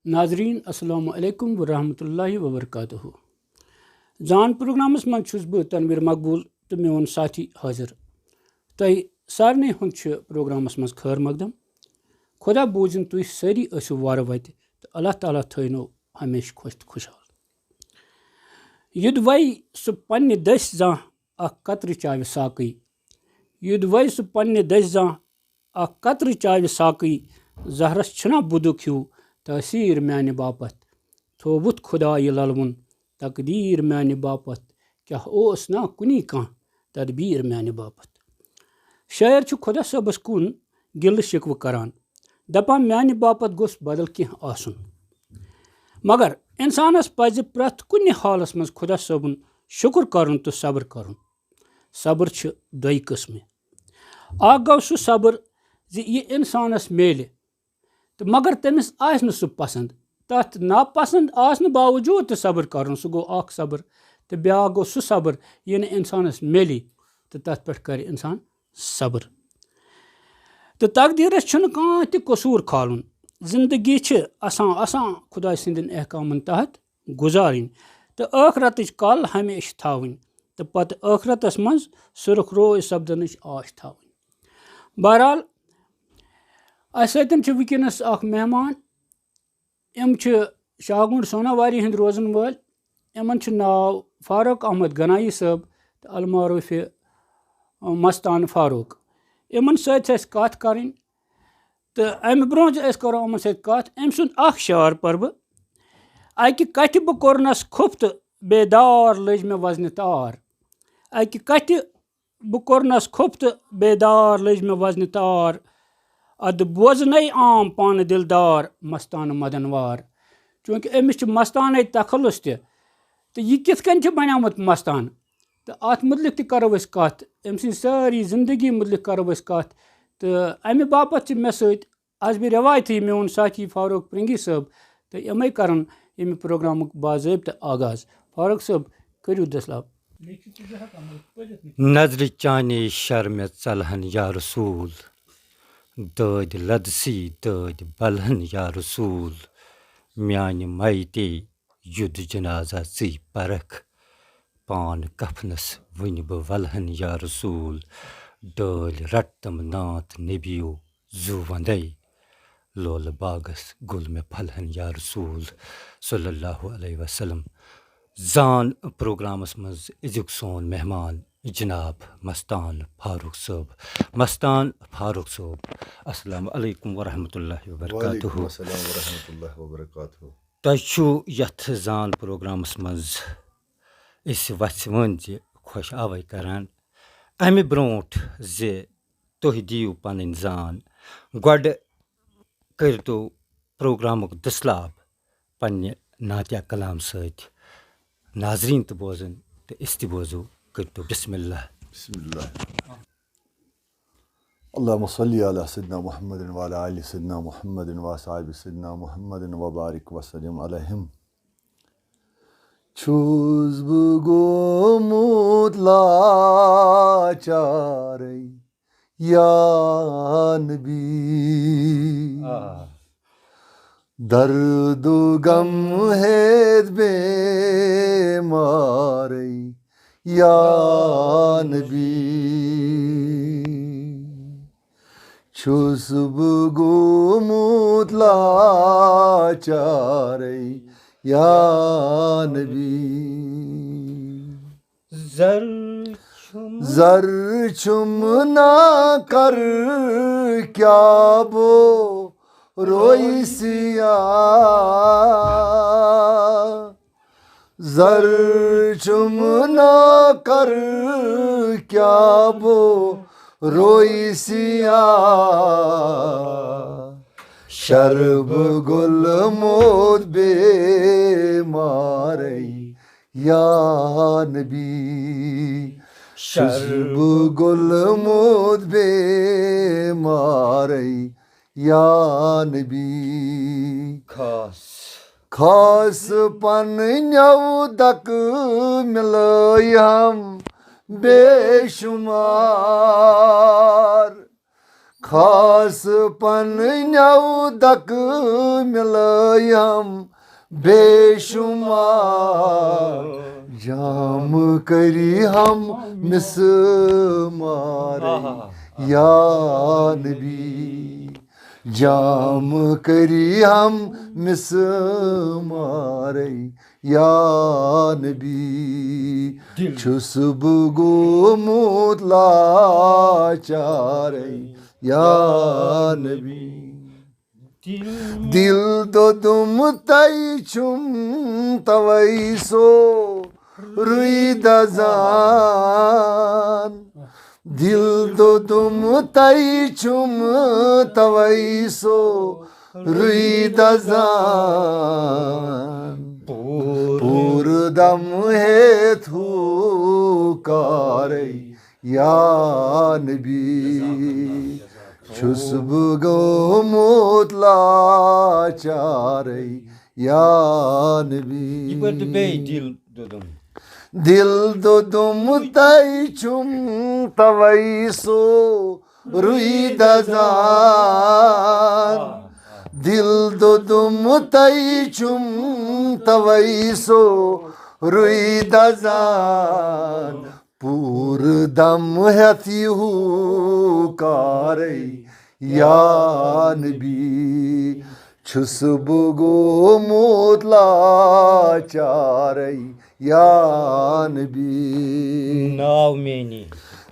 नाजरीन अस्सलामु अलैकुम वरहमतुल्लाहि वबरकातुहू। जान प्रोग्रामस मं छुस बह तनवीर मकबूल तो मेन साथी हाजिर। तय सारने हुंद प्रोग्रामस मं खैर मकदम। खुदा बोजन तुम सारी ऐसो वार वत तो अल्लाह ताला थनो हमेशा खुश तो खुशहाल। युद वै सह पन्ने दस जां अख कत्र चाव साकई। युद वै सह पन्ने दस जां अख कत्र चाव साकई। जहरस छना बुदुक हूँ तसीर म्यान बापत। थोबुत खुदा ये ललवुन तकदीर म्यान बापत। क्या ओस ना कुनी कह तदबीर म्यान बापत। शायर खुदा सबस कुन गिल शिकव करान दपान म्यान बापत गोस बदल कह आसन। मगर इंसानस पज प्रथ कुन हालस मज खुदा सबुन शुक्र करन तो सब्र करन। सब्र छ दई किस्म। अख गो सह सब्र जे ये इंसानस मेल तो मगर तमिस आस न सह पसंद तथ नापसंद आसन बावजूद तो सब्र करन सह गो अख सब्र। तो ब्या गो सह सब्र ये इंसानस मेली तो तथ पे कर इंसान सब्र। तो तकदीरस छुन कां ते कसूर खालुन। जिंदगी छ आसान आसान खुदा सिंदन अहकामन तहत गुजारिन तो आखरतच कल हमेशा थावन तो पत आखरतस मज सुरख रोज सपदनच आश थावन। बहरहाल अस वनस मेहमान यम शाहगुंड सोनावारी हंद रोजन वाल। यमन नाव फारूक अहमद गनाई साहब तो अलमारूफ मस्तान फारूक। यमन सत कत कर तो अम ब्रो करो यमन सत कत अम सुंद शार पर बह अकि कथ बह कोरनस खुफ तो बेदार लज मे वजन तार। अकि कथ बह कोरनस खुफ तो बेदार लज मे वजन तार। अद बोजन आम पान दिलदार मस्तान मदनवार। चूँकि अमिस मस्तान तखलुस तो यह कित कन बनमुत मस्तान तो अत मुतलिक करो कत अम सारी जिंदगी मुतलिक करो कत। तो अमे बापत मे सत आज भी रवायत मेन साथी फारूक प्रिंगी साहब तो यमे करन यम प्रोग्राम बाज़ाब्त आगाज। फारूक साहब करू दसलाब। नजर चाने शर्म चलहन या रसूल दद लदसी दद बलहन या रसूल म्यान मायते युद जनाजा सी परख पान कफनस वन बह वलहन या रसूल डल रटतम नाथ नबियो जू वंदे लोल बागस गुल में फलहन या रसूल सल्लल्लाहु अलैहि वसल्लम। जान प्रोग्रामस मज इजुक सोन मेहमान जनाब मस्तान फारूक साहब। मस्तान फारूक साहब अस्सलामु अलैकुम वरहमतुल्लाहि वबरकातुहू। तु यथ जान प्रोग्रामस मज इस वच वन खुश आवै करान अमे ब्रोट जे तुह दियो पन जान गोड करतो प्रोग्रामुक दसलाब पन्ने नात्या कलाम सत नाजरीन तो बोजन तो इस बोजो करतो बिस्मिल्लाह। अल्लाहुम्मा सल्ली अला सय्यिदना मुहम्मदिन व अला आलि सय्यिदना मुहम्मदिन व असहाबि सय्यिदना मुहम्मदिन व बारिक व सल्लिम अलैहिम। छुस बह गोमुत लाचारै या नबी दर्द गम हेद बेमारै या नबी। छुस बह गोमुत लाचारै या नबी जर छुम ना कर क्या बो रोई सिया। जर छुम ना कर क्या बो रोई सिया। शर्ब गुल मोद बेमारै या नबी। शर्ब गुल मोद बेमारै या नबी। खास पन दक मिलय हम बेशुमार। खास पन्न्यों तक मिलय हम बेशुमार जाम करी हम मिसमारे या नबी जाम करी हम मिसमारे या नबी छुस बह गोमुत लाचारे या नबी दिल दोदुम तई छुम तवई सो रुईद ज़ान दिल दोदुम तई छुम तवई सो रुईद ज़ान पूर दम है थूकारे या नबी छुस्ब गोमुत लाचारे या नबी दिल दोदुम तई छुम तवई सो रुईद ज़ान दिल दोदुम तई छुम तवई सो रुईद ज़ान पूर दम हथी कारे या नबी छुस्ब गोमुत लाचारे या नबी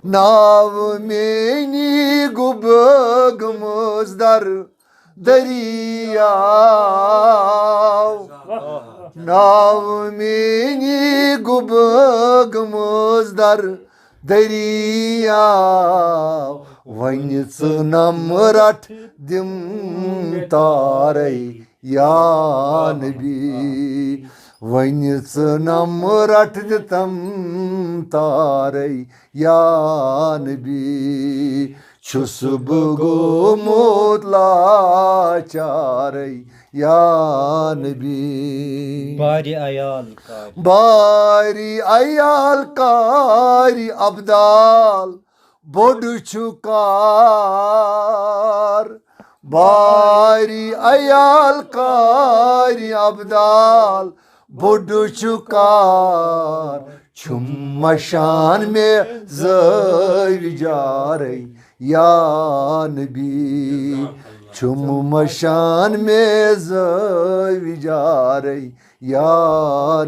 नाव मेनी गुबग मजदर दरियाव नाव मेनी गुबग मजदर दरियाव वन नम रट दिम तारे या नबी वन नम रट तम तारे या नबी छुस्ब गोमुत लाचारे या नबी बारी अयाल कारी अब्दाल बोड छुकार बारी अयाल कारी अब्दाल बोड छुकार छुम मशान में ज़ारे या नबी छुम मशान में ज़ारे या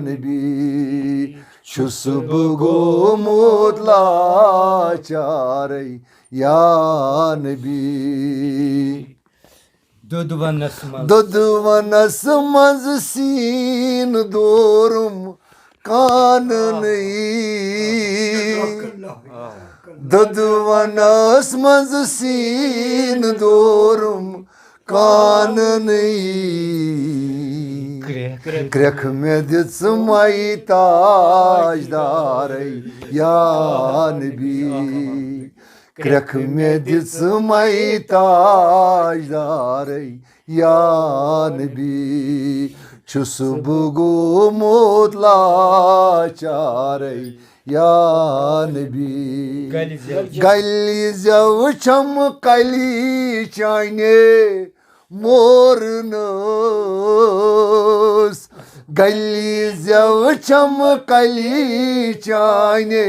नबी छुस्ब गोमुत लाचारे या नबी दुदवनस मज सीन दोरुम कान दुदवनस मज सीन दोरुम कान क्रख में दिस मई ताजदारे या नबी क्रख में दिस मई ताजदारे या नबी छुस्ब गोमुत लाचारे या नबी गली जव छम कली चाने मोरनस गली जव छम कली चाने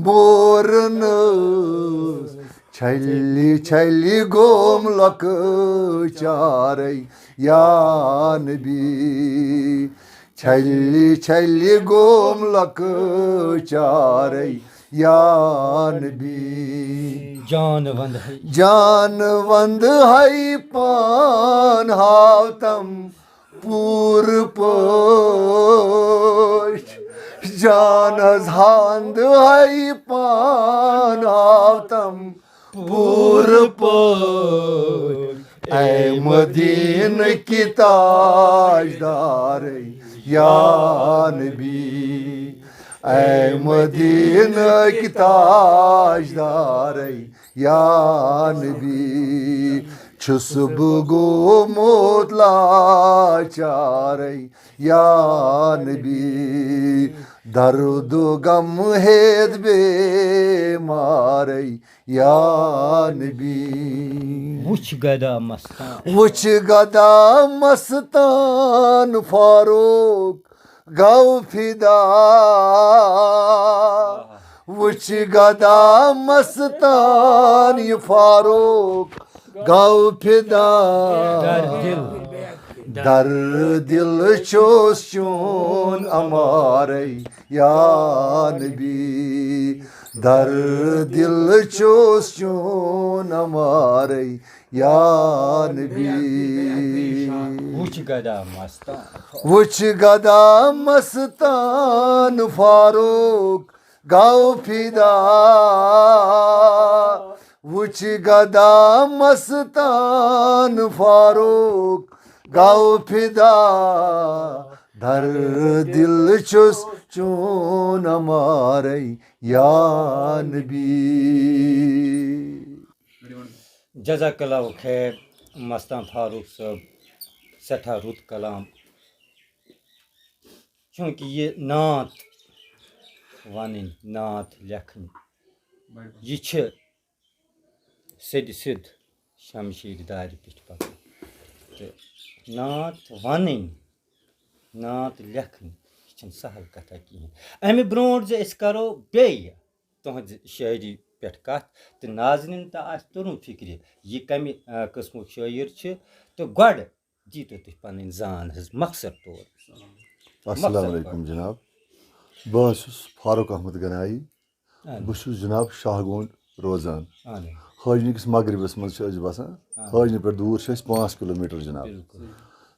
मोरनस छली छली गोम लक चारे या नबी छली छली गोम लक चारे या नबी जानवंद है पान हावतम पूर पोश जानज हांद है पान हावतम पूर पोश ऐ मदीन की ताजदार या नबी ऐ मदीना की ताजदार या नबी چھُس بہٕ گوٚمُت لاچارے یا نبی درد غم ہیت بیمارے یا نبی وٕچھ گدا مستان وٕچھ گدا مستان فاروق گو فدا وٕچھ گدا مستان یہِ فاروق گو فدا در دل چھُس چون امارے یا نبی در دل چھُس چون امارے یا نبی وٕچھ گدا مستان وٕچھ گدا مستان فاروق گو فدا وٕچھ گدا مستان فاروق گو فدا در دل چھُس چون امارے یا نبی. جزاک اللہ خیر مستان فاروق صٲب سٮ۪ٹھاہ رُت کلام چوٗنٛکہِ یہِ نعت وَنٕنۍ نعت لیکھٕنۍ یہِ چھِ سیٚدِ سیوٚد شمشیٖر دارِ پٮ۪ٹھ پکان تہٕ نعت وَنٕنۍ نعت لیکھٕنۍ یہِ چھِنہٕ سہل کتھا کِہیٖنۍ. اَمہِ برونٛٹھ زِ أسۍ کرو بیٚیہِ تُہنٛزِ شٲعری پٮ۪ٹھ کتھ تہٕ ناظریٖن تہِ آسہِ توٚرمُت فِکرِ یہِ کمہِ قٕسمُک شٲعر چھِ تہٕ گۄڈٕ دیٖتو تُہۍ پنٕنۍ زان حظ مخصر طور. السلام علیکم جناب. بہٕ حظ چھُس فاروق احمد گنایی. بہٕ چھُس جناب شاہگُنٛڈ روزان. حٲجنہِ کِس مغربس منٛز چھِ أسۍ بسان. حٲجنہِ پٮ۪ٹھ دوٗر چھِ أسۍ 5 کِلوٗمیٖٹر جناب.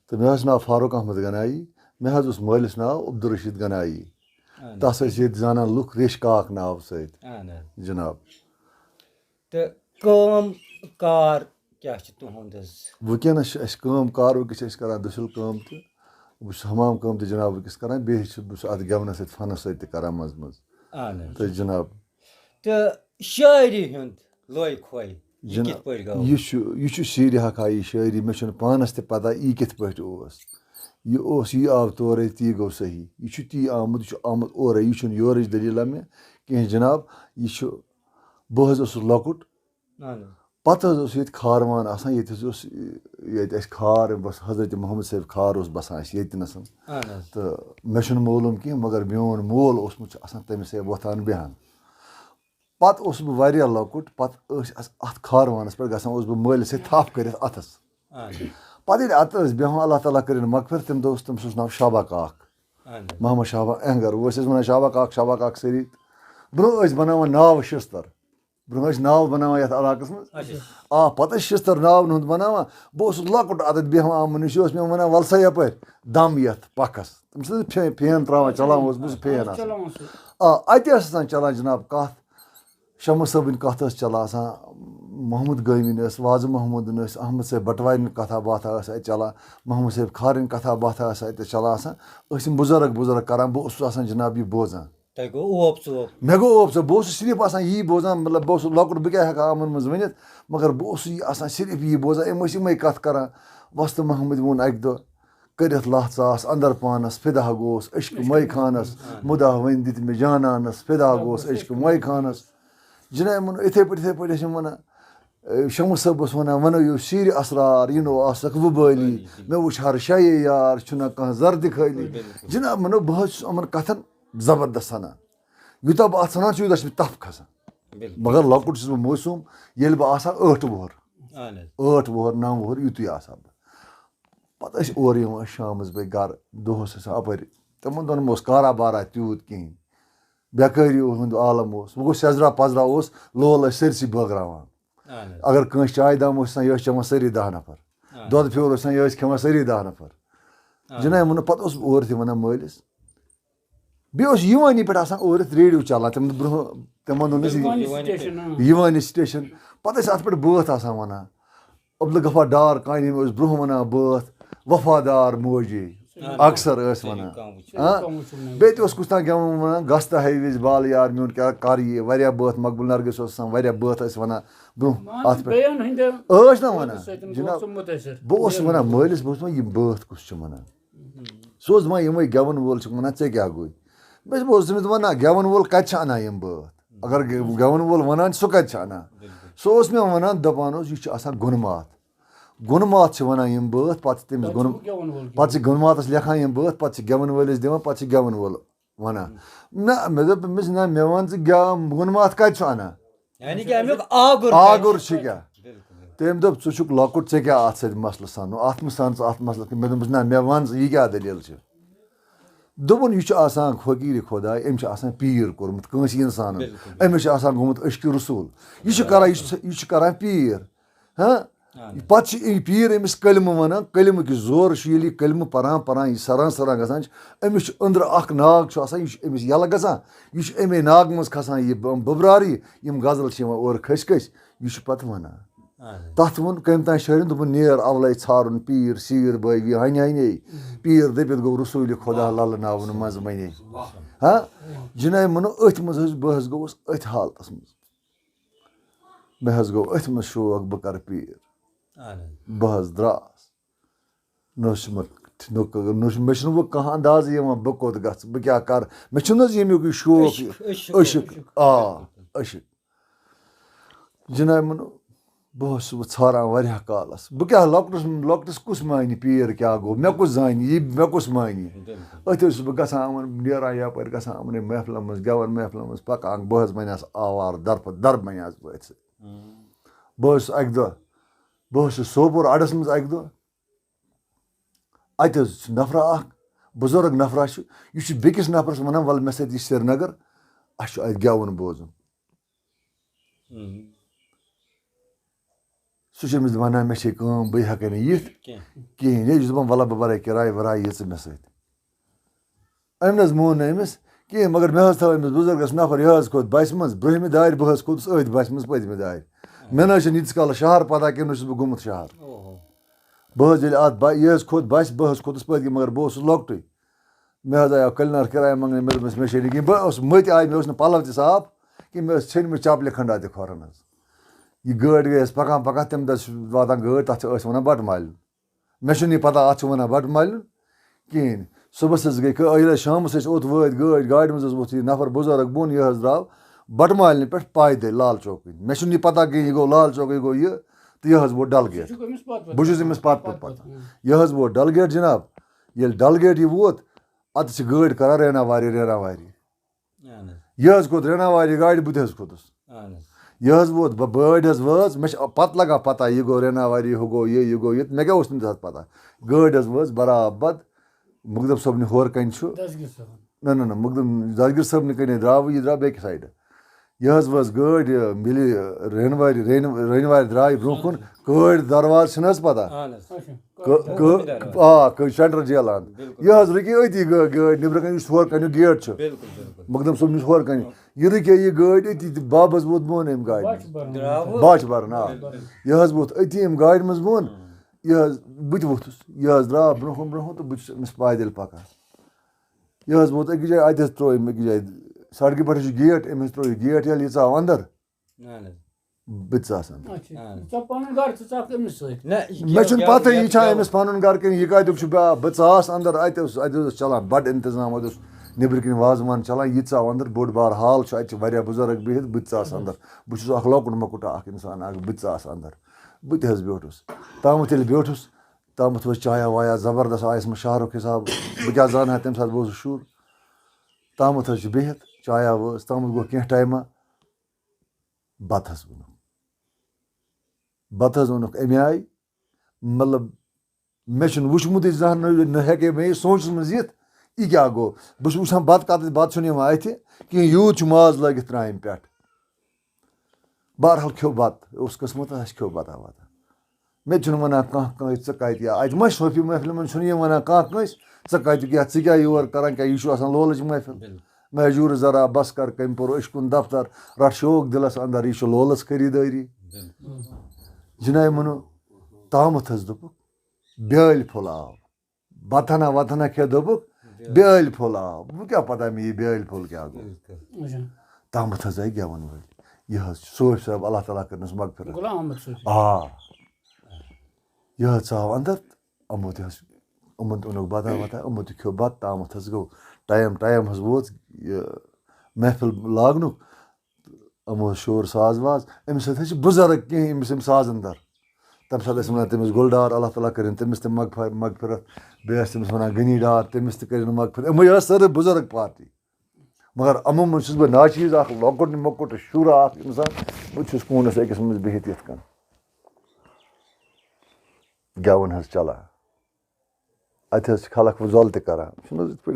تہٕ مےٚ حظ چھُ ناو فاروق احمد گنایی. مےٚ حظ اوس مٲلِس ناو عبدالرشیٖد گنایی. تس ٲسۍ ییٚتہِ زانان لُکھ ریشہٕ کاک ناو سۭتۍ جناب. تہٕ کٲم کار کیٛاہ چھُ تُہُنٛد حظ؟ وٕنکٮ۪نس چھِ اَسہِ کٲم کار وٕنکٮ۪س چھِ أسۍ کران دٔسِل کٲم تہِ. بہٕ چھُس حمام کٲم تہِ جناب وٕنکٮ۪س کران. بیٚیہِ چھُس بہٕ اَتھ گٮ۪ونس سۭتۍ فنس سۭتۍ تہِ کران منٛزٕ منٛزٕ تہٕ جناب. تہٕ شٲعری ہُنٛد لوے کھوے جناب یہِ چھُ سیٖرِ حقا یہِ شٲعری. مےٚ چھُنہٕ پانس تہِ پتہ یہِ کِتھ پٲٹھۍ اوس. یہِ آو تورے تی گوٚو صحیح. یہِ چھُ تی آمُت یہِ چھُ آمُت اورے. یہِ چھُنہٕ یورٕچ دٔلیٖلا مےٚ کینٛہہ جناب. یہِ چھُ بہٕ حظ اوسُس لۄکُٹ پتہٕ حظ اوس ییٚتہِ کھاروان آسان. ییٚتہِ حظ اوس ییٚتہِ اَسہِ کھار بس حضرت محمد صٲب کھار اوس بسان اَسہِ ییٚتہِ نَس. تہٕ مےٚ چھُنہٕ معلوٗم کینٛہہ مگر میون مول اوسمُت چھُ آسان تٔمِس سۭتۍ وۄتھان بیٚہان. پتہٕ اوسُس بہٕ واریاہ لۄکُٹ. پتہٕ ٲسۍ اَسہِ اَتھ کھاروانس پٮ۪ٹھ گژھان اوسُس بہٕ مٲلِس سۭتۍ تھپھ کٔرِتھ اَتھس. پتہٕ ییٚلہِ اَتہٕ ٲسۍ بیٚہوان اللہ تعالیٰ کٔرِنۍ مغفرت تٔمۍ دۄہ اوس تٔمِس اوس ناو شابا کاک محمد شابا اہنگر. وۄنۍ ٲسۍ وَنان شابا کاک سٲری. برونٛہہ ٲسۍ بناوان ناوٕ شِستر. برونٛہہ ٲسۍ ناوٕ بناوان یَتھ علاقس منٛز. پتہٕ ٲسۍ شِستر ناوَن ہُنٛد بناوان. بہٕ اوسُس لۄکُٹ اَتٮ۪تھ بیٚہوان یِمن نِش. یہِ اوس مےٚ وَنان وَلہٕ سا یپٲرۍ دم یَتھ پکھس. تٔمِس ٲسۍ فین تراوان چلاوان اوس بہٕ سُہ فین آسان. اَتہِ ٲس آسان چلان جناب کَتھ. شمس صٲبٕنۍ کَتھ ٲس چلان آسان. محمد گٲمِنۍ ٲس وازٕ محموٗدٕنۍ ٲسۍ احمد صٲب بٹوارِنۍ کتھا باتھا ٲس اَتہِ چلان. محمد صٲب کھارٕنۍ کتھا باتھا ٲس اَتہِ چلان آسان. ٲسۍ یِم بُزرگ کران. بہٕ اوسُس آسان جناب یہِ بوزان. مےٚ گوٚو اوپ ژوپ. بہٕ اوسُس صرف آسان یی بوزان. مطلب بہٕ اوسُس لۄکُٹ بہٕ کیٛاہ ہٮ۪کہٕ ہا یِمن منٛز ؤنِتھ مگر بہٕ اوسُس یہِ آسان صرف یی بوزان. یِم ٲسۍ یِمے کَتھ کران. وۄستہٕ محمد ووٚن اَکہِ دۄہ کٔرِتھ لَتھ ژاس اندر پانس فِدا گوس عشقہٕ مے خانس مُدا وۄنۍ دِتۍ مےٚ جانانس فِدا گوس عشقہٕ مے خانس. جِناب یِمن یِتھٕے پٲٹھۍ ٲسۍ یِم وَنان. شمس صٲب اوس وَنان وَنٲیِو سیٖرِ اسرار یہِ نو آسکھ وُبٲلی مےٚ وٕچھ ہر شایے یار چھُنہ کانٛہہ زردِ خٲلی. جِناب مطلب بہٕ حظ چھُس یِمن کَتھن زبردست سَنان. یوٗتاہ بہٕ اَتھ سَنان چھُس یوٗتاہ چھُ مےٚ تپھ کھسان. مگر لۄکُٹ چھُس بہٕ موسوٗم. ییٚلہِ بہٕ آسہٕ ہا 8 وُہُر 9 وُہُر یُتُے آسہٕ ہا بہٕ. پتہٕ ٲسۍ اورٕ یِوان شامَس بٲگۍ گرٕ. دۄہس ٲسۍ اَپٲرۍ تِمن دۄہن اوس کارا بارا تیوٗت کِہینۍ. بیکٲری ہُنٛد عالم اوس. وۄنۍ گوٚو سیزرا پزرا اوس لول ٲسۍ سٲرسٕے بٲگراوان. اگر کٲنٛسہِ چاے دام اوس آسان یہِ ٲسۍ چٮ۪وان سٲری 10 نفر. دۄدٕ پھیوٗر اوس آسان یہِ ٲسۍ کھٮ۪وان سٲری 10 نفر. جِناب ووٚن پتہٕ اوسُس بہٕ اورٕ تہِ وَنان مٲلِس. بیٚیہِ اوس یِوانی پٮ۪ٹھ آسان اورٕ ریڈیو چلان. تِمن دۄہن ٲسۍ یِوانی سٹیشن. پتہٕ ٲسۍ اَتھ پٮ۪ٹھ بٲتھ آسان وَنان. عبدالغفار ڈار کانہِ اوس برونٛہہ وَنان بٲتھ وفادار موجے اکثر ٲسۍ وَنان بیٚیہِ تہِ اوس کُس تام گٮ۪وُن وَنان گژھ تہٕ ہے وِزِ بالہٕ یار میون کیٛاہ کَر یہِ واریاہ بٲتھ مقبوٗل نرگِس اوس آسان واریاہ بٲتھ ٲسۍ وَنان برونٛہہ اَتھ پٮ۪ٹھ ٲسۍ نا وَنان جِناب بہٕ اوسُس وَنان مٲلِس بہٕ اوسُس وَنان یِم بٲتھ کُس چھُ وَنان سُہ اوس دَپان یِمَے گٮ۪وَن وول چھُکھ وَنان ژےٚ کیٛاہ گوٚو بہٕ اوسُس تٔمِس وَنان گٮ۪وَن وول کَتہِ چھِ اَنان یِم بٲتھ اگر گٮ۪وَن وول وَنان چھُ سُہ کَتہِ چھُ اَنان سُہ اوس مےٚ وَنان دَپان اوس یہِ چھُ آسان گُنہٕ ماتھ گُنہٕ ماتھ چھِ وَنان یِم بٲتھ پَتہٕ چھِ تٔمِس پَتہٕ چھِ گُنہٕ ماتَس لیکھان یِم بٲتھ پَتہٕ چھِ گٮ۪وَن وٲلِس دِوان پَتہٕ چھِ گٮ۪وَن وول وَنان نہ مےٚ دوٚپ أمِس نہ مےٚ وَن ژٕ گُنہٕ ماتھ کَتہِ چھُ اَنان آگُر چھِ کیٛاہ تٔمۍ دوٚپ ژٕ چھُکھ لۄکُٹ ژےٚ کیٛاہ اَتھ سۭتۍ مَسلہٕ سَنو اَتھ منٛز سَن ژٕ اَتھ مَسلَس مےٚ دوٚپمَس نہ مےٚ وَن ژٕ یہِ کیٛاہ دٔلیٖل چھِ دوٚپُن یہِ چھُ آسان فقیٖرِ خۄداے أمۍ چھُ آسان پیٖر کوٚرمُت کٲنٛسہِ اِنسانَن أمِس چھُ آسان گوٚمُت عشقِ رسوٗل یہِ چھُ کران یہِ چھُ کران پیٖر پَتہٕ چھِ یہِ پیٖر أمِس کلمہٕ وَنان کلمُک یہِ زورٕ چھُ ییٚلہِ یہِ کلمہٕ پَران یہِ سَران گژھان چھِ أمِس چھُ أنٛدرٕ اکھ ناگ چھُ آسان یہِ چھُ أمِس یَلہٕ گژھان یہِ چھُ اَمے ناگہٕ منٛز کھسان یہِ بُبراری یِم غزل چھِ یِوان اورٕ کھٔسۍ یہِ چھُ پَتہٕ وَنان تَتھ ووٚن کٔمۍ تانۍ شٲعرَن دوٚپُن نیر اَولَے ژھارُن پیٖر سیٖر بٲوی ہَنے پیٖر دٔپِتھ گوٚو رسوٗلہِ خۄدا لَلہٕ ناوُن منٛزٕ مَنے جِناب مونو أتھۍ منٛز حظ بہٕ حظ گوٚوُس أتھۍ حالتَس منٛز مےٚ حظ گوٚو أتھۍ منٛز شوق بہٕ کَرٕ پیٖر بہٕ حظ درٛاس نہ چھُ مےٚ چھُنہٕ وۄنۍ کانٛہہ اَندازٕ یِوان بہٕ کوٚت گژھٕ بہٕ کیٛاہ کَرٕ مےٚ چھُنہٕ حظ ییٚمیُک یہِ شوق عشق عشق جِناب مونو بہٕ اوسُس وۄنۍ ژھاران واریاہ کالَس بہٕ کیٛاہ لۄکٹِس کُس مانہِ پیٖر کیٛاہ گوٚو مےٚ کُس زانہِ یہِ مےٚ کُس مانہِ أتھۍ اوسُس بہٕ گژھان یِمَن نیران یَپٲرۍ گژھان یِمنٕے محفلَن منٛز گٮ۪وَن محفلَن منٛز پَکان بہٕ حظ بَنیٛاس آوارٕ درٕ بَنیٛاس بہٕ أتھۍ سۭتۍ بہٕ اوسُس اَکہِ دۄہ بہٕ اوسُس سوپور اَڈَس منٛز اَکہِ دۄہ اَتہِ حظ چھُ نفرا اَکھ بُزرٕگ نفرا چھُ یہِ چھُ بیٚکِس نفرَس وَنان وَلہٕ مےٚ سۭتۍ یہِ سرینگر اَسہِ چھُ اَتہِ گٮ۪وُن بوزُن سُہ چھُ أمِس وَنان مےٚ چھے کٲم بہٕ ہٮ۪کَے نہٕ یِتھ کِہیٖنۍ یے چھُس دَپان وَلہ بہٕ بَرَے کِراے وِراے یہِ ژٕ مےٚ سۭتۍ أمۍ نہ حظ مون نہٕ أمِس کِہیٖنۍ مگر مےٚ حظ تھٲو أمِس بُزرگَس نفر یہِ حظ کھوٚت بَسہِ منٛز برٛونٛہمہِ دارِ بہٕ حظ کھوٚتُس أتھۍ بَسہِ منٛز پٔتمہِ دارِ مےٚ نہ حظ چھِنہٕ ییٖتِس کالَس شہر پَتہ کینٛہہ نہ چھُس بہٕ گوٚمُت شہر بہٕ حظ ییٚلہِ اَتھ یہِ حظ کھوٚت بَسہِ بہٕ حظ کھوٚتُس پٔتۍ کِنۍ مگر بہٕ اوسُس لۄکٹُے مےٚ حظ آیو کٔلنَر کِراے منٛگنہِ مےٚ دوٚپمَس مےٚ چھے نہٕ کِہیٖنۍ بہٕ اوسُس مٔتۍ آے مےٚ اوس نہٕ پَلَو تہِ صاف کِہیٖنۍ مےٚ ٲس ژھیٚنمٕژ چَپلہِ کھٔنٛڈا تہِ کھۄرَن حظ یہِ گٲڑۍ گٔے اَسہِ پَکان تَمہِ دۄہ چھِ واتان گٲڑۍ تَتھ چھِ ٲسۍ وَنان بَٹہٕ مالیُن مےٚ چھُنہٕ یہِ پَتہ اَتھ چھِ وَنان بَٹہٕ مالیُن کِہیٖنۍ صُبحَس حظ گٔے ییٚلہِ حظ شامَس أسۍ اوٚت وٲتۍ گاڑِ منٛز حظ ووٚتھ یہِ نفر بُزرٕگ بۄن یہِ حظ درٛاو بَٹہٕ مالنہِ پٮ۪ٹھ پایدٔلۍ لال چوک کِنۍ مےٚ چھُنہٕ یہِ پَتہ کِہیٖنۍ یہِ گوٚو لال چوک یہِ گوٚو یہِ تہٕ یہِ حظ ووت ڈل گیٹ بہٕ چھُس أمِس پَتہٕ یہِ حظ ووت ڈل گیٹ جِناب ییٚلہِ ڈل گیٹ یہِ ووت اَتہِ چھِ گٲڑۍ کَران رینا واری یہِ حظ کھوٚت رینا واری گاڑِ بہٕ تہِ حظ کھوٚتُس یہِ حظ ووت گٲڑۍ حظ وٲژ مےٚ چھِ پَتہٕ لگان پَتہ یہِ گوٚو رینا واری ہُہ گوٚو یہِ گوٚو یہِ مےٚ کیٛاہ اوس نہٕ تَتھ پَتہ گٲڑۍ حظ وٲژ برابد مُقدم صٲبنہِ ہورٕ کَنۍ چھُ نہ مُقدم دسگیٖر صٲبنہِ کَنۍ درٛاو یہِ درٛاو بیٚکہِ سایڈٕ یہِ حظ وٲژ گٲڑۍ ییٚلہِ رینہِ وارِ درٛاے برٛونٛہہ کُن گٲڑۍ دروازٕ چھِنہٕ حظ پَتہ سینٹرل جیل اَنٛد یہِ حظ رُکے أتی گٲڑۍ نیٚبرٕ کَنۍ یُس ہورٕ کَنیُک گیٹ چھُ مُقدم صٲبنِس ہورٕ کَنہِ یہِ رُکے یہِ گٲڑۍ أتی تہٕ بَب حظ ووت بۄن اَمہِ گاڑِ منٛز باچھ بَرُن یہِ حظ ووت أتی اَمہِ گاڑِ منٛز بۄن یہِ حظ بہٕ تہِ ووٚتھُس یہِ حظ درٛاو برٛونٛہہ تہٕ بہٕ چھُس أمِس پایدٔلۍ پَکان یہِ حظ ووت أکِس جایہِ اَتہِ حظ ترٛوو أمۍ أکِس جایہِ سڑکہِ پٮ۪ٹھ حظ چھُ گیٹ أمۍ حظ ترٛوو یہِ گیٹ ییٚلہِ یہِ ژاو اَنٛدر بہٕ تہِ ژاس اَنٛدر مےٚ چھُنہٕ پَتہٕ یہِ چھا أمِس پَنُن گرٕ کِنہٕ یہِ کَتیُک چھُ بہٕ ژاس اَنٛدر اَتہِ اوس چلان بَڑٕ اِنتظام اَتہِ اوس نیٚبرٕ کِنۍ وازوان چلان یہِ ژاو اَنٛدر بوٚڑ بار ہال چھُ اَتہِ چھِ واریاہ بُزرٕگ بِہِتھ بہٕ تہِ ژاس اَنٛدر بہٕ چھُس اکھ لۄکُٹ مۄکُٹ اکھ اِنسان اکھ بہٕ تہِ ژاس اَنٛدر بہٕ تہِ حظ بیوٗٹھُس تامَتھ ییٚلہِ بیوٗٹھُس تامَتھ ؤژھ چایا وایا زبردست آیَس منٛز شہرُک حِساب بہٕ کیٛاہ زانہٕ ہا تَمہِ ساتہٕ بہٕ اوسُس شُر تامَتھ حظ چھِ بِہِتھ چایا وٲژ تامَتھ گوٚو کیٚنٛہہ ٹایما بَتہٕ حظ ووٚنُکھ اَمہِ آیہِ مطلب مےٚ چھُنہٕ وٕچھمُتٕے زانٛہہ نہ ہیٚکے مےٚ یہِ سونٛچَس منٛز یِتھ یہِ کیٛاہ گوٚو بہٕ چھُس وٕچھان بَتہٕ کَتٮ۪تھ بَتہٕ چھُنہٕ یِوان اَتھِ کِہیٖنۍ یوٗت چھُ ماز لٲگِتھ ترٛامہِ پٮ۪ٹھ بہرحال کھیوٚو بَتہٕ اوس قٕسمَت اَسہِ کھیوٚو بَتہ وَتہ مےٚ تہِ چھُنہٕ وَنان کانٛہہ کٲنٛسہِ ژٕ کَتہِ یا اَتہِ ما صوفی محفِلہِ منٛز چھُنہٕ یہِ وَنان کانٛہہ کٲنٛسہِ ژٕ کَتیُک یا ژٕ کیٛاہ یور کَران کیٛاہ یہِ چھُ آسان لولٕچ محفِل محجوٗر ذرا بَس کر کٔمۍ پوٚر عشقُن دفتر رَٹ شوق دِلَس اَنٛدر یہِ چھُ لولَس خٔریٖدٲری جِناب مونو تامَتھ حظ دوٚپُکھ بیٛٲلۍ پھوٚل آو बथना वथना खे दोपुक बेल फुल आव वो क्या पता मे ये बेल फुल क्या गो तमत हज आई गेवन वल यह सोफ साहब अल्लाह ताला करनस मगफिरत यह आव अंदर अमो तह अमन ओनुक बता वता अमो तह खो बत तमत हज गो टाइम हज वोत महफिल लागनुक अमो शोर साज वाज अमिस सत बुजुर्ग कह अमिस साज अंदर तम सात वन तमिस गुलडार अल्लाह ताला कर तमिस तम मगफिरत बे तमिस वन गनी डार तमिस कर मगफिरत अमो सर बुजुर्ग पार्टी मगर अमो मन बह नाचीज लकुट मकुट शुरा इंसान बहुत कूनस अकिस मज बिहित ये गेवन हज चलान अत खलक वजल तक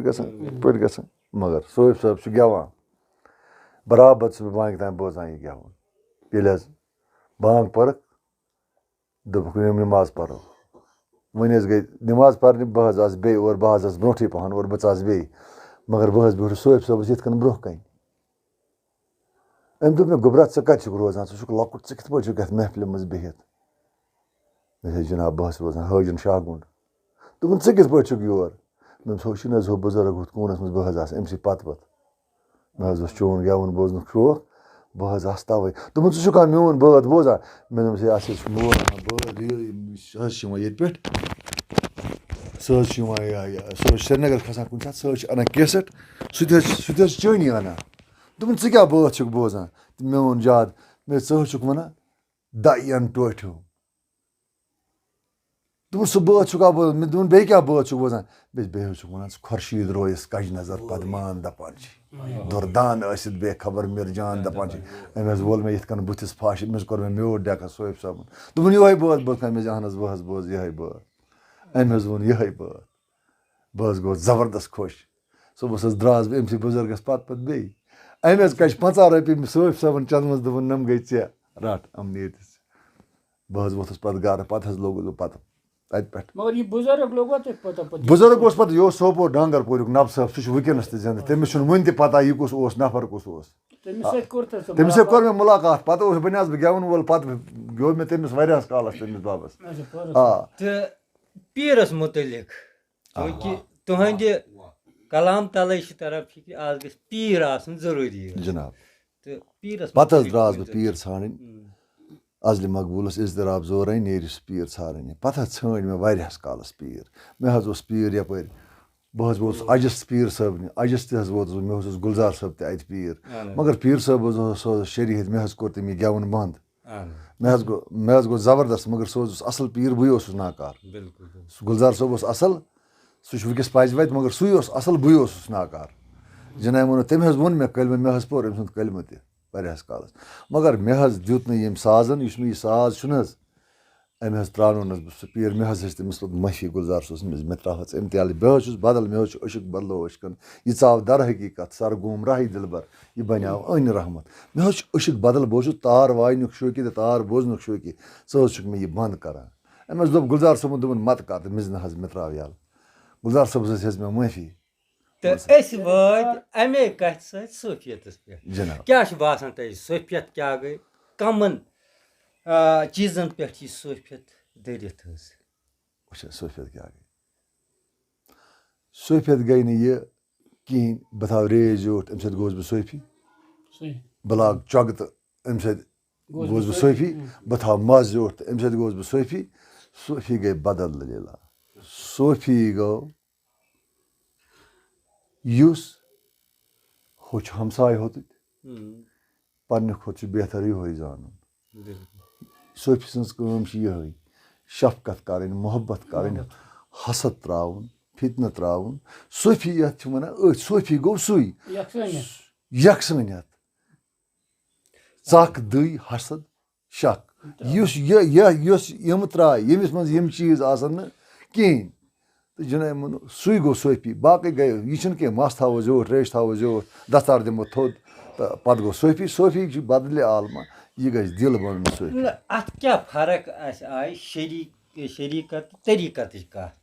ग मगर सोफ साहब गेवान बराबर बांग तान बोजान यह गेवन ये बांग पर्क दोपुक नमाज पढ़ो वन गई नमाज पढ़ने बह बे और बह ब्रोठी पहन और बह बे मगर बह बिहर सोफ साहब ये ब्रोह कन अम दोप मे गुबरा कत रोजान लकुट कत पे महफिल मज बिहित मे जनाब बह रोजान हाजन शाहगुंड दोपन कत पे योर मे हो बुजुर्ग हुत कूनस मज बह अमस पत मे चोन गेवन बोजन शौक बह तवे दोपन ज़ा मोन बात बोजान मे दोपस मोर सह ये पे सह श्रीनगर खसान कुन सह अना कैसेट सह चनी अना दोपन क्या बात बोजान मोन जाद मे सह वन दयन टोठो दोपन सह बात बोजान मे दोपन बे क्या बात बोजान बे वन खुर्शीद रोयस कज नजर पदमान दपान दुरदान ٲسِتھ बे खबर मिर्जान दपान अमे वोल मे ये बुथिस फाश अमिस कोर मे म्यूट डेका सोफ साहब दोपन ये बात बोज मे अहन बह बोज ये बात अमे वोन ये बात बह गो जबरदस्त खुश सुबह द्रास बह अमस बुजुर्गस पत बे अमे कश 50 रपी सोफ साहब चंदमस दोपन नम गई ऐ रट अम नीत बह वोथस पे गर पे लोगुस पे तत पे मगर ये बुजुर्ग लोगों ते पता बुजुर्ग पत यह सोपो डांगर पोरुक नब साहब सह वनकस जिंद तमिस वन पता यह कुस नफर कुस तमिस कोर मे मुलाकात पे बन बह गेवन वोल पे गो मे तमिस वारियास कालस तमिस बाबस पीरस मुतलिक क्योंकि तुहंद कलाम तले तरफ कि आज गई पीर आसन जरूरी जनाब तो पीरस पे द्रास बह पीर ान अजल मकबूलस इजतराब जोर नेर पीर ान पे ान मे वारियास कालस पीर मे पीर यप बह वोत अजस पीर साहब अजस तह वोत मे गुलजार साहब तत पीर मगर पीर साहब शरीहत मे कोर तम गेवन बंद मे गो जबरदस्त मगर सह असल पीर बह नाकार गुलजार साहब असल सह वस पज वत मगर सू असल बह नाकार जनाब वो तम वोन मे कलम मे पोर अम सुंद कलम तहस कालस मगर मे दुत नम साजन यह साज अमे त्रावन सह पीर मे तमिस मफी गुलजार सोस मे त्राहस अम तल बह बदल मे अशक बदलो अशकन यह आव दर हकीकत सरगूम राही दिलबर यह बनो अन रहमत मे अशक बदल बह तार वायनुक शौकी तार बोजनुक शौकी सह मे यह बंद करान अमे दोप गुलजार साहब दोपन मत कर मिज मे त्राव यल गुलजार साहब हेज मे माफी तो वात अमे कथ सोफियतस पे क्या बासान तुम सोफियत क्या गई कमन चीजन पे सोफियत दरित सोफियत क्या गई सोफियत गई ना यह कहें बह थव रेज जोट अम सत गोस बह सोफी बह लाग चग तो अम सत गोस बह सोफी बह थव मज जोट तो अम सत गोस बह सोफी सोफी गई बदल दलीला सोफी गो युस हो हमसाय होत पन्ने खोत बेहतर यह जान सोफी सम यह शफकत कर मोहब्बत कर हसद त्रावन फितन त्रावन सोफियत वन सोफी गो सुई यकसानियत चक दई हसद शक यम त्राय यमिस मज यम चीज आसन कहें तो जनाब वो सू गो सोफी बाकी गए यह कह मस थो जोट रेश थो जोट दस्तार दिमो थोद तो पे गो सोफी सोफी बदले आलमा यह गई दिल बन सोफी अत क्या फर्क आई शरीकत तरीकत कत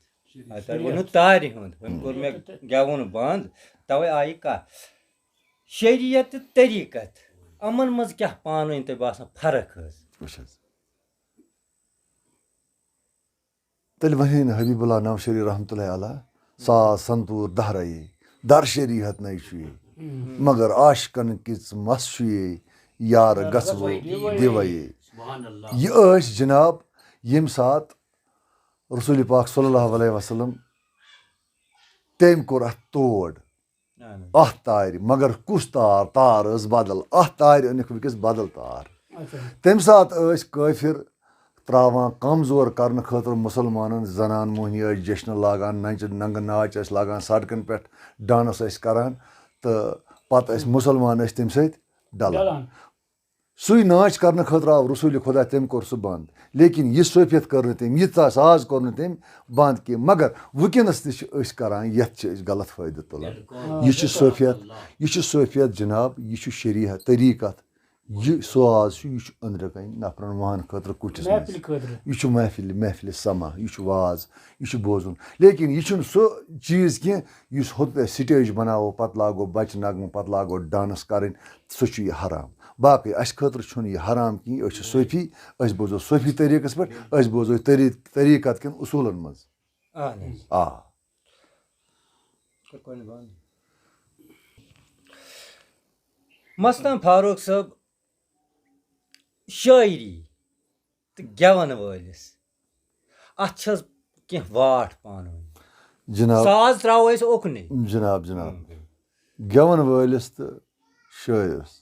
वो तार हूँ वो कोर मे गेवन बंद तवे आई कत शरीयत तरीकत अमन मज क्या पान तुम बासान फर्क तेल वहीन हबीब अल्लाह नौशरी रहमतुल्लाह अलैह सास संतूर दहराये दर शरीहत नई छुए मगर आशिकन किस मस छुए यार गसवो दिवये ये जनाब यम सात रसूल पाक सल्लल्लाहु अलैहि वसल्लम तेम कोर अथ तोड़ अथ तार मगर कुस तार बदल अथ तार अनिक वस बदल तार तम सात काफिर त्रावान कमजोर करने खतर मुसलमान जनान मोहनी जश्न लागान नंग नाच लागान सड़कन पे डांस करान तो पत मुसलमान तम सत डलान सुई नाच करने खतर आव रसूल खुदा तम कोर सह बंद लेकिन यह सोफियत कर तम यह साज कर तम बंद कह मगर वनस तरान ये गलत फायदे तुलान यह सोफियत जनाब यह शरीयत तरीकत यह साज यह अंदर कन नफरन वहन खतर कुटिस यह महफिल समा यह वाज यह बोजन लेकिन यह सो चीज कह होत स्टेज बनावो पत लागो बच नगम पत लागो डांस करें सह हराम बाकी अस खतर यह हराम कह सूफी बोजो सूफी तरीकस पे बोजो तरीकत कन उसूलन मज आ मस्तान फारूक साहब शायरी तो गेवन वलिस अत वाट पान जनाब साज त्रो ओकने जनाब गेवन वलिस तो शायरस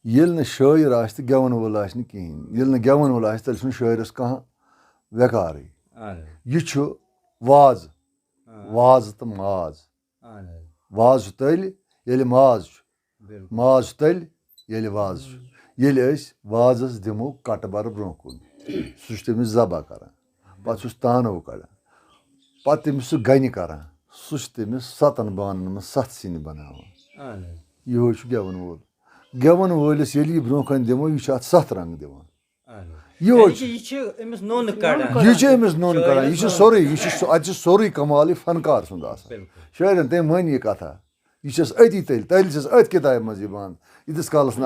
ये शायर आ गेवन वोल कहें ये गेवन वोल तेल शायरस कह वेकार यह वाज वाज तो माज वाज तल ये माज माज तल ये वाज ये वाजस दिमो कट बर ब्रो कुन सह तमिस जबा कर पे तानो कड़ान पे तमिस सह गन कर सह तमिस 7 बानन में 7 सिन बनावान यो गेवन वोल गेवन वोलिस ये ब्रो कन दिमो यह 7 रंग दिवान यह नोन कड़ान यह सोरे सोरे कमाल फनकार सुंद शायरन तम मान यह कथा यह अति तल अत किताब मज बंद यीस कालस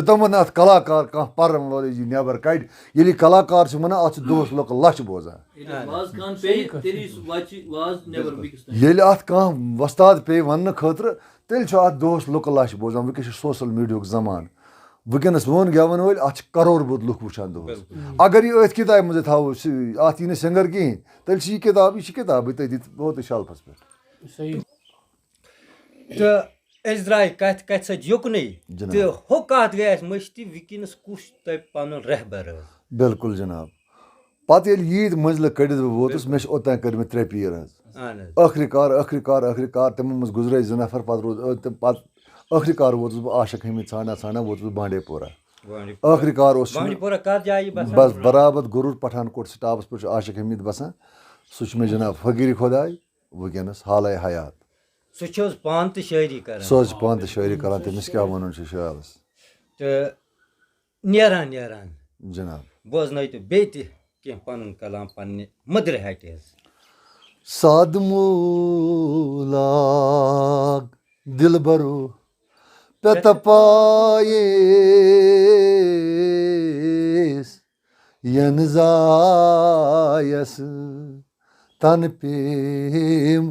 तमन अत कलाकार कह पर्न वो नबर कड़ ये कलाकार वन अत दोस लोक लच बोजान ये अत कह वस्ताद पे वन खतर तेल अत दोस लुक लच बोजान वह सोशल मीडिया जमान वनस वोन गेवन वोल अत करोड़ बुद लुक वुचान दोस अगर यह अत किताब मज थो अत यी सिंगर कहें तेल यह किताब तथि बहुत शेल्फस पे तो द्राय कत कत युकन तो हो कत गई मश्ती वनस कुछ तुम पन रहबर बिल्कुल जनाब पत यीत मंजिल कड़ित बह वोतुस मे ओतान कर 3 पीर आखिरकार तमो मज गुजरे 2 नफर पे आखिरकार वोतुस बह आशिक हमीद छाना वोतुस बांडीपोरा आखिरकार बस बराबर गुरूर पठानकोट स्टापस पे आशिक हमीद बसान सह मे जनाब फकीर खुदाई वनस हाल हयात सह पान तो शायरी कर तमिस क्या वन शायरस तो नेरान जनाब बोजन तो बे पन कलाम पन्ने मदर हट साद मूलाग दिल बरो पेतपायेस यनजायस तन पेम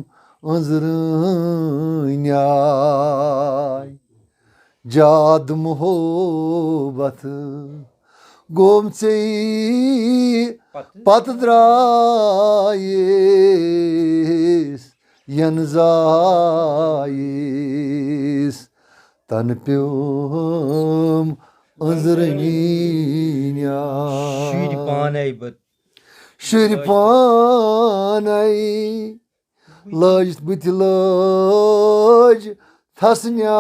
अंजरन्याय जाद मोहब्बत गोम से पत द्रायेस यनजायेस तन प्योम अंजरन्याय शुर पानै लाज बुथ लाज थसन्यायेस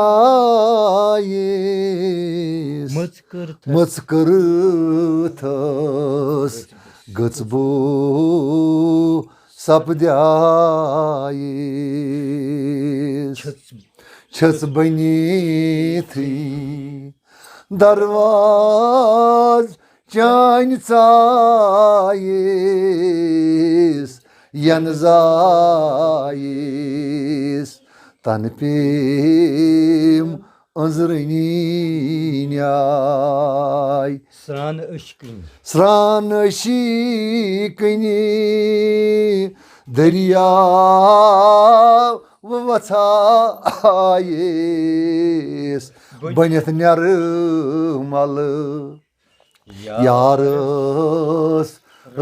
मच कर थस गचबो सपद्यायेस छस बनीथी दरवाज चान चायेस यनजायेस तन पेम अंजरनी न्याय Sran ışkın. स्रान शीकनी दरिया वछायेस बनत नरमल यारस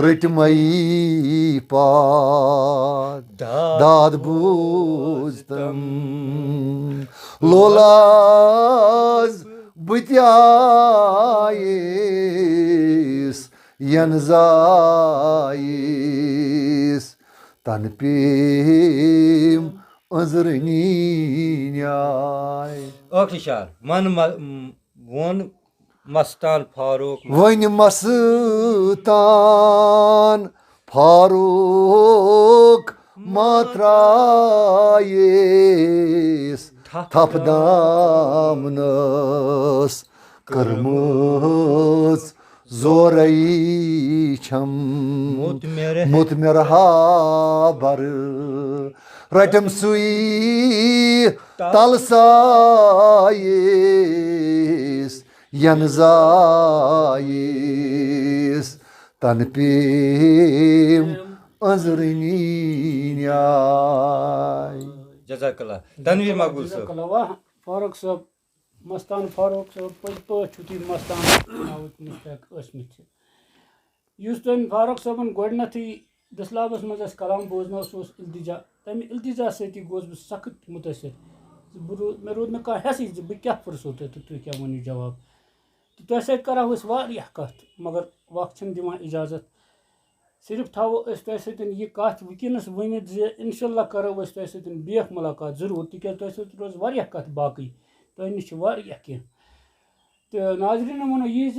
रटमई पाद दाद बूझतम लोलाज बुत्यायेस यनजायेस तनपीम अंजरनी न्याय ٲkhri şar. Von Mastaan Farooq. वन मस्तान फारूक मात्रायेस थपदामनस करमस जोरई छम मुतमेर हाबर रटम सुई तलसायेस यनजायेस तनपीम अंजरनी न्याय Jazakallah. Tanvir Makbul sir. वाह फारूक साहब मस्तान फारूक साहब पज पी मस्तान मुश्ताक ٲسۍمٕتۍ युस तुम फारूक साहबन गोडनथी दसलाबस मज कलाम बोजना इल्तिजा तमि इल्तिजा सती गोस बह सख्त मुतासिर मे रोद ना कह हेसी बह क्या फुरसो तो तुम क्या वनो जवाब तो तुम सत करो कत मगर वक्त दिवान इजाजत सिर्फ थो तुम सत यह कत वनस वनित इंशाल्लाह करो तुम सत बेख मुलाकात जरूर तिक तुम सत रोज कत बाकी तुम नश कह तो नाजरीन वनो यह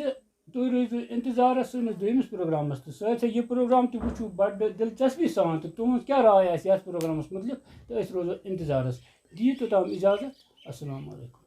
तुम रोजो इंतजारस सैनिस दोयमिस प्रोग्रामस तो सत यह प्रोग्राम तुम वो बड़ दिलचस्पी सान तो तुहद क्या राय आस प्रोग्रामस मुतलिक तो रोजो इंतजारस दियो तोताम इजाजत अस्सलाम वालेकुम।